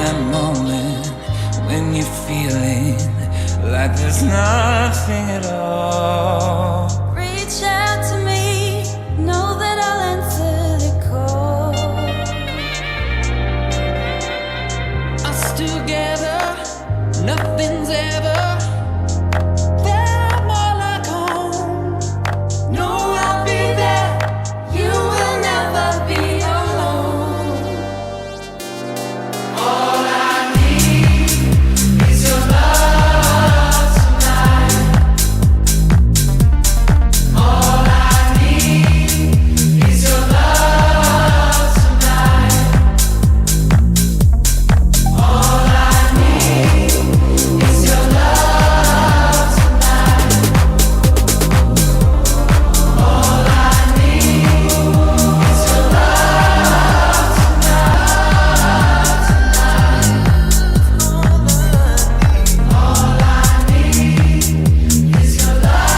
that moment when you're feeling like there's nothing at all. Reach out to me, know that I'll answer the call. Us together, nothing's ever felt more like home. No, I'll be there, you will never be alone. All I need is your love tonight. All I need is your love tonight. All I need is your love tonight. All I need is your love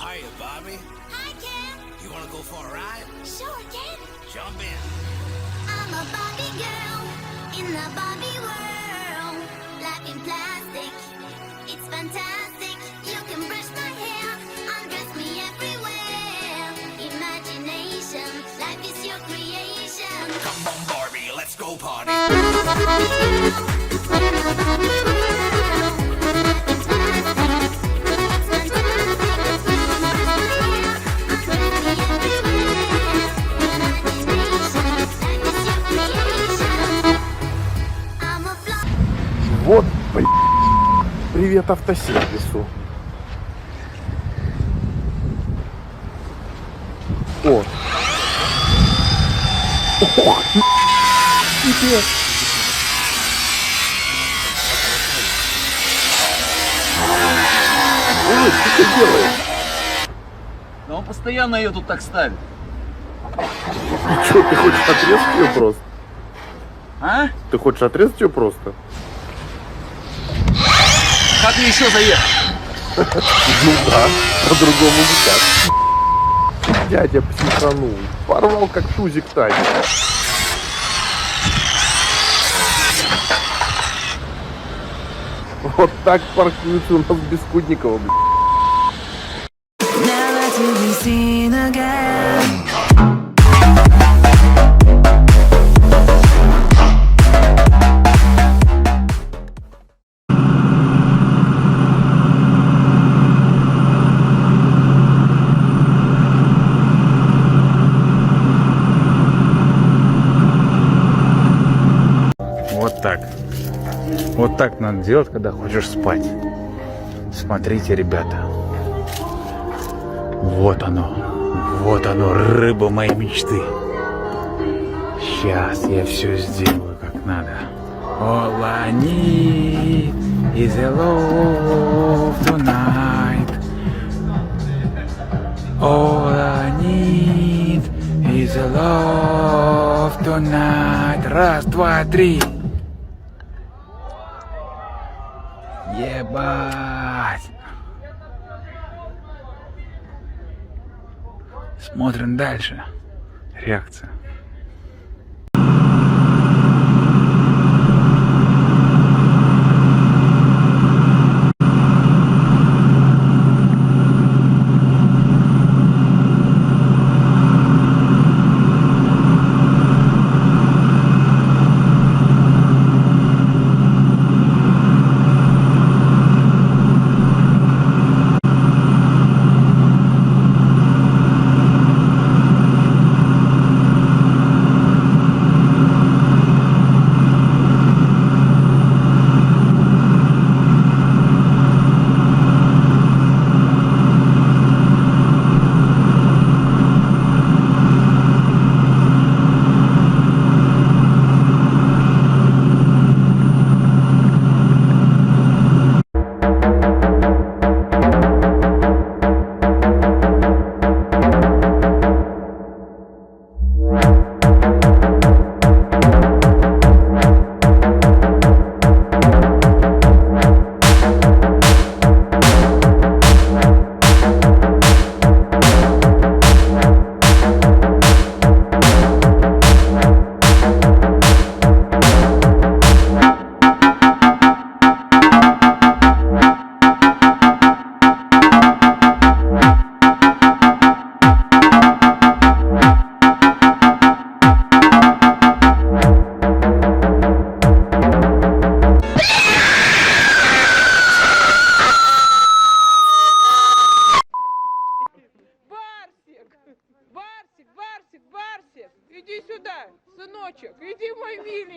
Hiya, Bobby. Hi, Ken. You want to go for a ride? Sure, Ken. Jump in. I'm a Barbie girl in the Barbie world. Life in plastic, it's fantastic. You can brush my hair, undress me everywhere. Imagination, life is your creation. Come on, Barbie, let's go party. Вот, блядь. Привет автосервису. О. Ох, тебе. Ой, что ты делаешь? Да он постоянно ее тут так ставит. Что, ты хочешь отрезать ее просто? А? Ты хочешь отрезать ее просто? Как мне еще заехать? Ну да, по-другому никак. Дядя психанул. Порвал как тузик Таня. Вот так паркуются у нас в Бескудниково, блядь. Never to be seen again. Вот так. Вот так надо делать, когда хочешь спать. Смотрите, ребята. Вот оно, рыба моей мечты. Сейчас я все сделаю как надо. All I need is a love tonight. All I need is a love tonight. Раз, два, три. Ебать. Смотрим дальше. Реакция.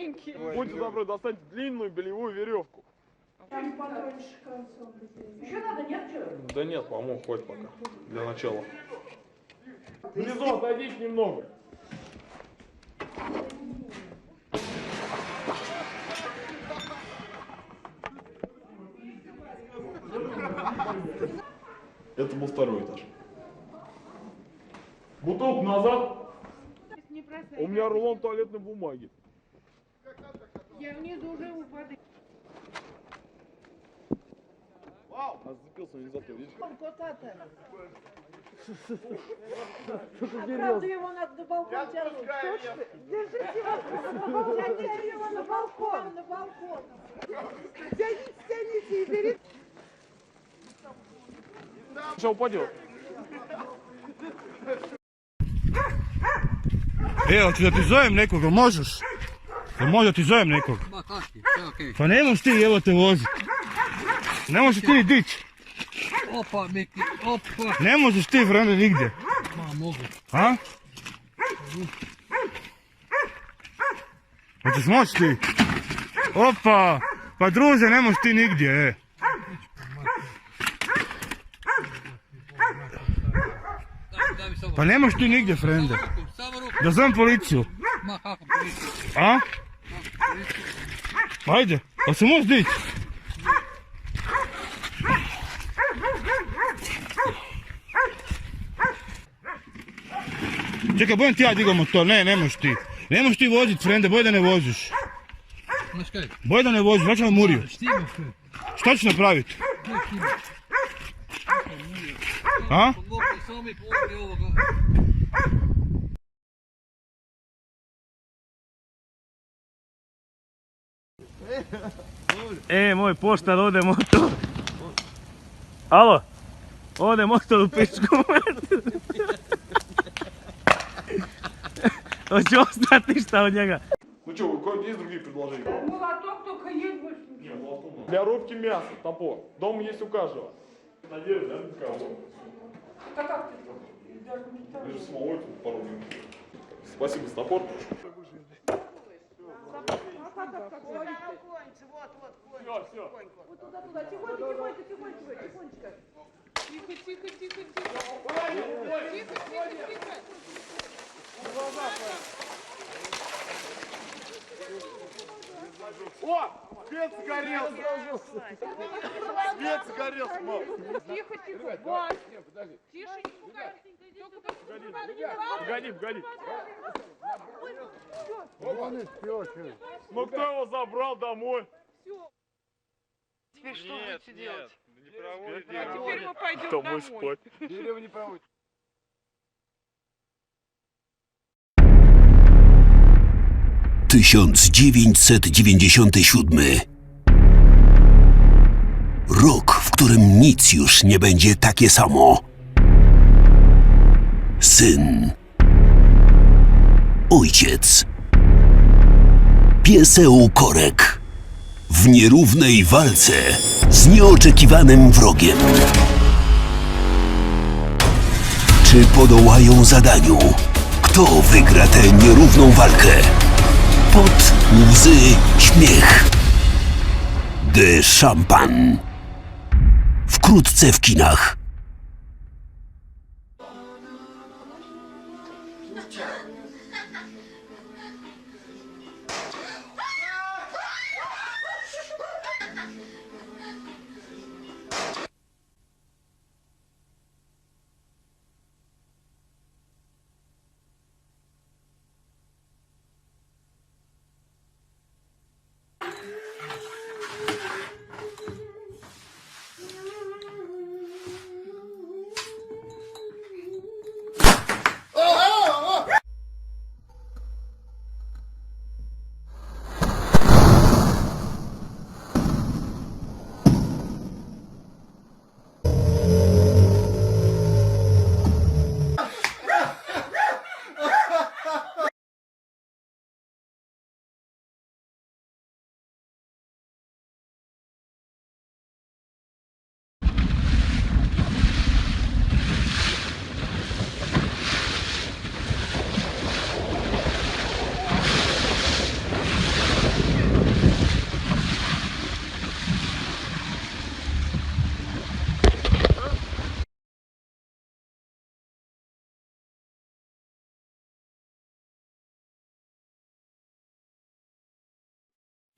маленький. Будьте добры, достаньте длинную белевую веревку. Еще надо, нет, что? Да нет, по-моему, хватит пока. Для начала. Внизу отойдите немного. Это был второй этаж. Бутылку назад. У меня рулон туалетной бумаги. Я внизу уже упаду. Вау! А зацепился не за то, видишь? Кота-то. Правда, его надо на балкон тянуть. Держите его. Тяните его на балкон, на балкон. Тяните и берите. Что упадет? Evo ti da ti zovem nekoga, možeš? Da možda ti zovem nekoga? Ma kakvi, sve okej. Pa ne možeš ti, evo te vozi. Ne možeš ti ni dići. Opa, Miki, opa. Ne možeš ti, frende, nigdje. Ma, mogu. A? Hoćeš moći ti? Opa! Pa druže, ne možeš ti nigdje, e. Daj mi samo. Pa ne možeš ti nigdje, frende. Samo ruku. Da zovem policiju. Ma, kako policiju? A? Ajde, pa se možeš dići? Čekaj, budem ti ja digao motor, ne možeš ti. Ne možeš ti vozit, frende, boj da ne voziš. Znaš kaj? Boj da ne voziš, vraćam Muriju. Štimo sve. Šta ćeš napraviti? A? Pomogli sami, pomogli ovoga. Moj poštar, ode motor. Alo? Ode motor u pičku. Hoće ostati šta od njega? Ну что, какие есть другие предложения? Молоток только есть больше. ничего. Для рубки мяса, топор. Дом есть у каждого. Надеюсь, да, никого. Да как ты? Даже не знаю. Я же самого тут порубим. Спасибо за топор. Все. Вот туда. Тихонько. Тихо. О! Свет загорелся! Свет загорелся, мам! Тихо. Вась. Тише, не пугайся. Погоди. Ну кто его забрал домой? Теперь что будете делать? Не проводит. А теперь мы пойдем Кто домой. будет спать? Дерево не проводит. – 1997. Rok, w którym nic już nie będzie takie samo. Syn. Ojciec. Pieseł Korek. W nierównej walce z nieoczekiwanym wrogiem. Czy podołają zadaniu? Kto wygra tę nierówną walkę? Pot, łzy, śmiech. The Szampan. Wkrótce w kinach.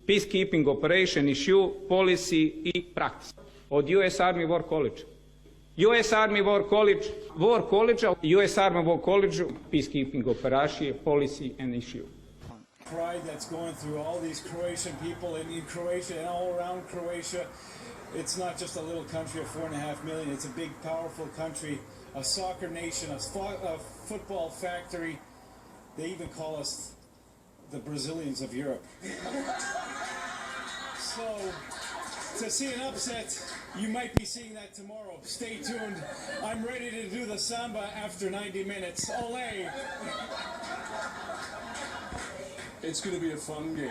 peacekeeping operation issue, policy i practice od US Army War College. US Army War College, US Army War College, peacekeeping operation, policy and issue. Pride that's going through all these Croatian people in Croatia and all around Croatia. It's not just a little country of 4.5 million. It's a big, powerful country, a soccer nation, a football factory. They even call us the Brazilians of Europe. So, to see an upset, you might be seeing that tomorrow. Stay tuned. I'm ready to do the samba after 90 minutes. Ole! It's going to be a fun game.